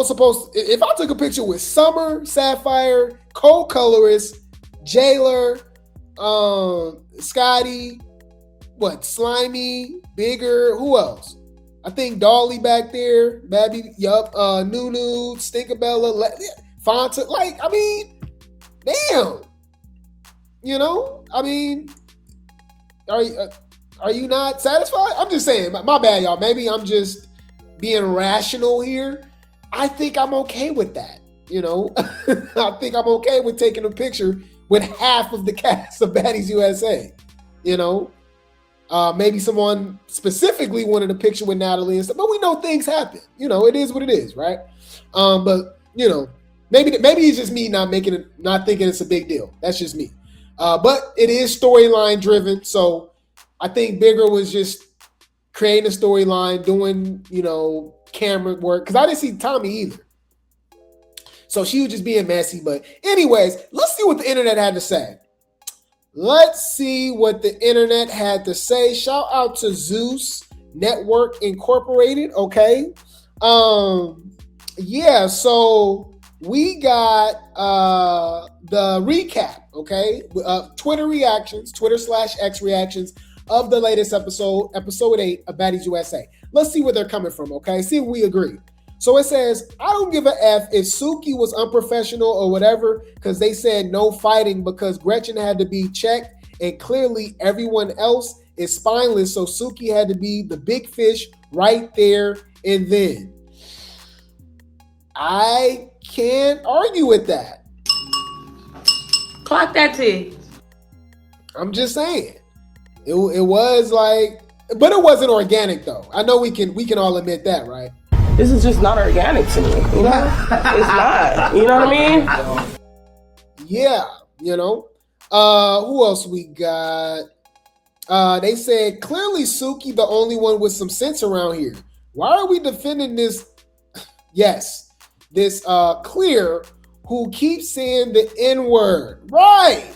took a picture with Summer, Sapphire, co-colorist, Jailer, Scotty, Slimy, Bigger, who else? I think Dolly back there, Babby, Nunu, Stinkabella, Fanta, like, I mean, damn. You know, I mean, are you not satisfied? I'm just saying, my bad, y'all. Maybe I'm just being rational here. I think I'm okay with that. You know, I think I'm okay with taking a picture with half of the cast of Baddies USA. You know, Maybe someone specifically wanted a picture with Natalie and stuff, but we know things happen. You know, it is what it is, right? But you know, maybe it's just me not thinking it's a big deal. That's just me. But it is storyline driven, so I think Bigger was just creating a storyline, doing, you know, camera work, because I didn't see Tommie either. So she was just being messy. But anyways, let's see what the internet had to say. Let's see what the internet had to say. Shout out to Zeus Network Incorporated. Okay. Yeah, so we got the recap, okay? Twitter/X reactions of the latest episode 8 of Baddies USA. Let's see where they're coming from, okay? See if we agree. So it says, I don't give a F if Suki was unprofessional or whatever, because they said no fighting because Gretchen had to be checked and clearly everyone else is spineless, so Suki had to be the big fish right there and then. I can't argue with that. Clock that T. I'm just saying. It was like, but it wasn't organic though. I know we can all admit that, right? This is just not organic to me. You know? It's not. You know what I mean? Yeah, you know. Who else we got? They said clearly Suki the only one with some sense around here. Why are we defending this? Yes, this Clear who keeps saying the N-word. Right.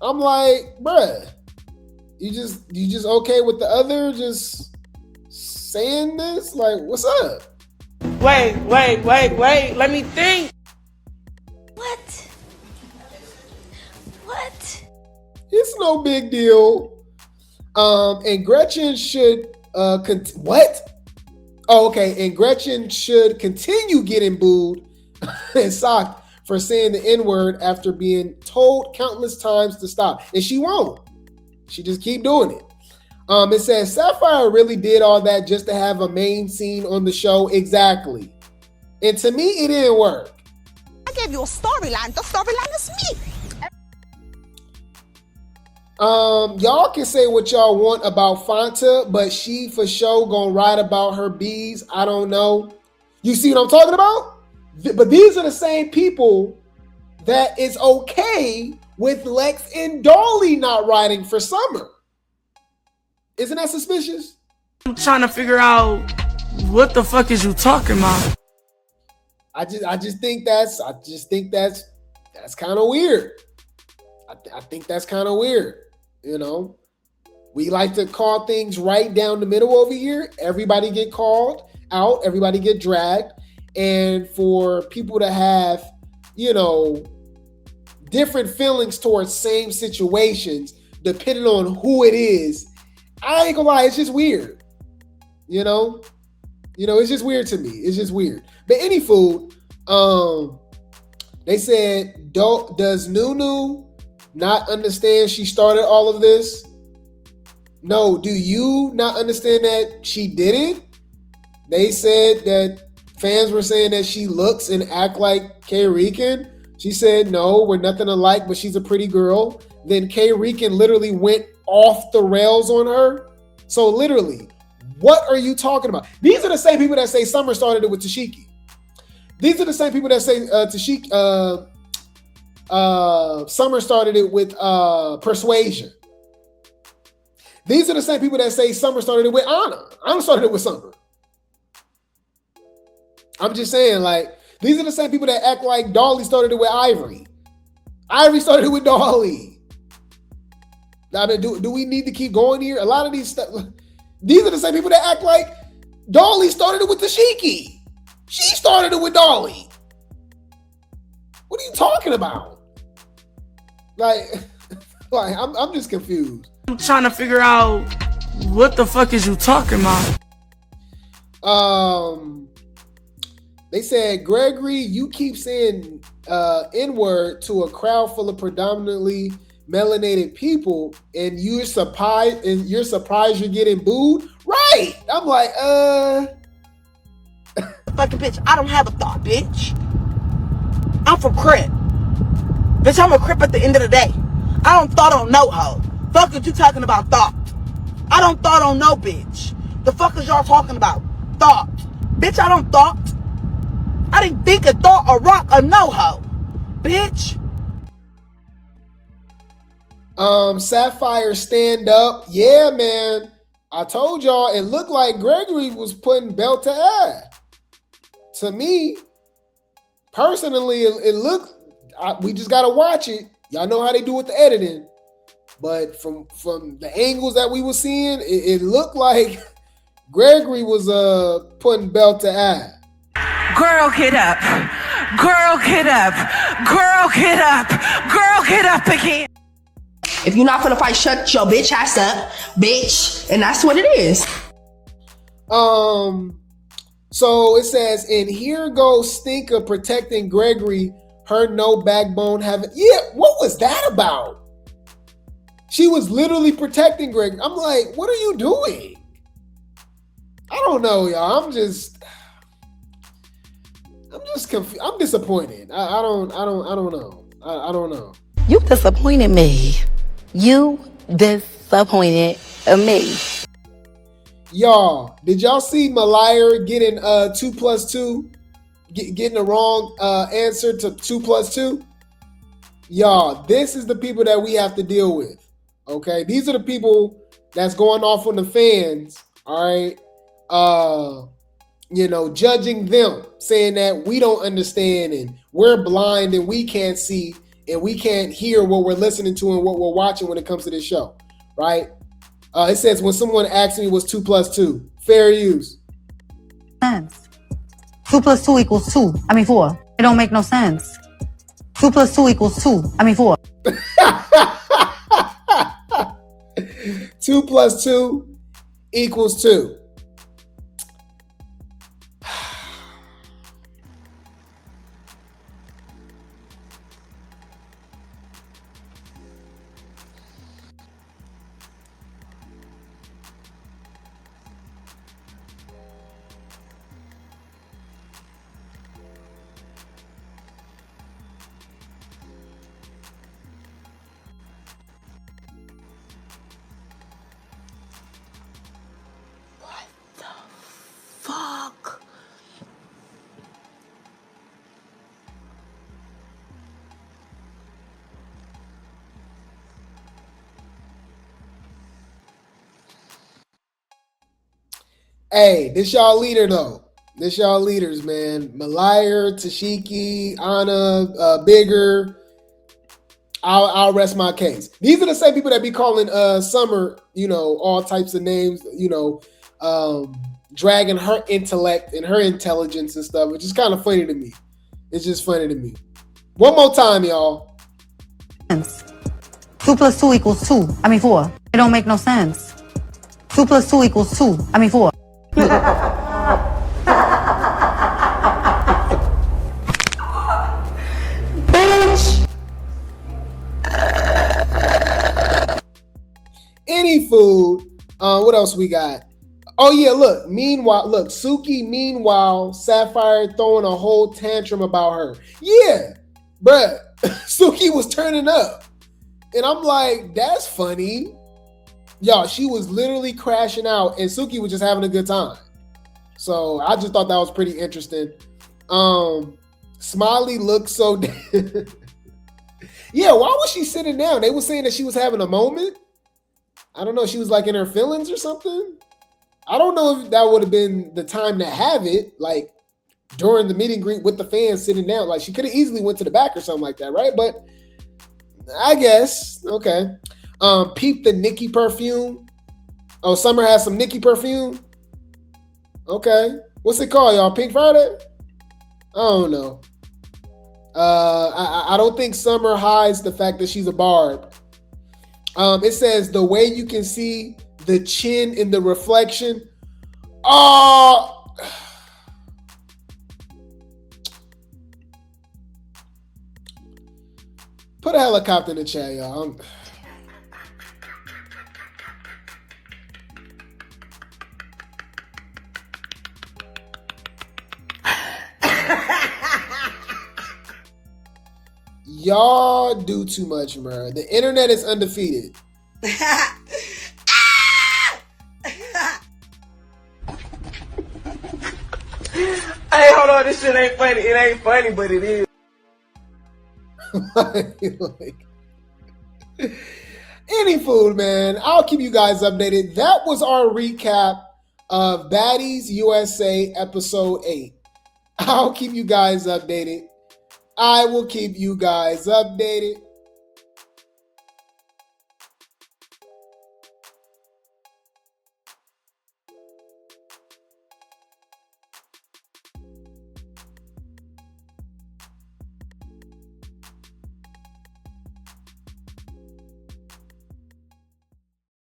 I'm like, bruh, you just okay with the other just saying this? Like, what's up? Wait. Let me think. What? It's no big deal. And Gretchen should what? Oh, okay. And Gretchen should continue getting booed and socked for saying the N-word after being told countless times to stop. And she won't. She just keep doing it. It says Sapphire really did all that just to have a main scene on the show. Exactly. And to me, it didn't work. I gave you a storyline. The storyline is me. Y'all can say what y'all want about Fanta, but she for sure gonna write about her bees. I don't know. You see what I'm talking about? But these are the same people that is okay with Lex and Dolly not writing for Summer. Isn't that suspicious? I'm trying to figure out what the fuck is you talking about. I just think that's kind of weird. I think that's kind of weird. You know, we like to call things right down the middle over here. Everybody get called out. Everybody get dragged. And for people to have, you know, different feelings towards same situations, depending on who it is, I ain't gonna lie, it's just weird. You know, it's just weird to me. It's just weird. But any food, they said, does Nunu not understand she started all of this? No, do you not understand that she didn't? They said that fans were saying that she looks and act like K. Rican. She said, no, we're nothing alike, but she's a pretty girl. Then K. Rican literally went off the rails on her. So literally, what are you talking about? These are the same people that say Summer started it with Tashiki. These are the same people that say Summer started it with Persuasion. These are the same people that say Summer started it with Anna. Anna started it with Summer. I'm just saying, like, these are the same people that act like Dolly started it with Ivory. Ivory started it with Dolly. I mean, do we need to keep going here? A lot of these stuff. These are the same people that act like Dolly started it with Tashiki. She started it with Dolly. What are you talking about? Like I'm just confused. I'm trying to figure out what the fuck is you talking about. They said, Gregory, you keep saying N-word to a crowd full of predominantly melanated people, and you're surprised you're getting booed? Right. I'm like, Fucking bitch, I don't have a thought, bitch. I'm from Crip. Bitch, I'm a Crip at the end of the day. I don't thought on no hoe. Fuck what you talking about thought. I don't thought on no bitch. The fuck is y'all talking about? Thought. Bitch, I don't thought. I didn't think a thought, a rock, a no-ho. Bitch. Sapphire stand up. Yeah, man. I told y'all it looked like Gregory was putting belt to ass. To me, personally, it looked, we just got to watch it. Y'all know how they do with the editing. But from the angles that we were seeing, it looked like Gregory was putting belt to ass. Girl, get up. Girl, get up. Girl, get up. Girl, get up again. If you're not gonna fight, shut your bitch ass up, bitch. And that's what it is. So it says, and here goes Stinker protecting Gregory, her no backbone having. Yeah, what was that about? She was literally protecting Gregory. I'm like, what are you doing? I don't know, y'all. I'm just confused. I'm disappointed. I don't know. I don't know. You disappointed me. You disappointed me. Y'all, did y'all see Malire getting 2 + 2? Getting the wrong answer to 2 + 2? Y'all, this is the people that we have to deal with. Okay, these are the people that's going off on the fans. All right, judging them, saying that we don't understand and we're blind and we can't see and we can't hear what we're listening to and what we're watching when it comes to this show, right? It says when someone asked me what's 2 + 2, fair use. Sense. 2 + 2 = 2. 4. It don't make no sense. 2 + 2 = 2. 4. 2 + 2 = 2. Fuck. Hey, this y'all leader though. This y'all leaders, man. Malire, Tashiki, Anna, Bigger. I'll rest my case. These are the same people that be calling Summer, all types of names, dragging her intellect and her intelligence and stuff, which is kind of funny to me. It's just funny to me. One more time, y'all. 2 + 2 = 2. 4. It don't make no sense. 2 + 2 = 2. 4. Bitch. Any food. What else we got? Oh yeah, look. Suki, meanwhile, Sapphire throwing a whole tantrum about her. Yeah, bruh. Suki was turning up. And I'm like, that's funny. Y'all, she was literally crashing out and Suki was just having a good time. So I just thought that was pretty interesting. Smiley looked so Yeah, why was she sitting down? They were saying that she was having a moment. I don't know. She was like in her feelings or something. I don't know if that would have been the time to have it, like during the meet and greet with the fans sitting down. Like she could have easily went to the back or something like that, right? But I guess, okay. Peep the Nicki perfume. Oh, Summer has some Nicki perfume. Okay. What's it called, y'all? Pink Friday? I don't know. I don't think Summer hides the fact that she's a barb. It says the way you can see the chin in the reflection. Oh, put a helicopter in the chat, y'all. Y'all do too much, bro. The internet is undefeated. hold on, this shit ain't funny. It ain't funny, but it is. Any food, man. I'll keep you guys updated. That was our recap of Baddies USA episode 8. I'll keep you guys updated. I will keep you guys updated.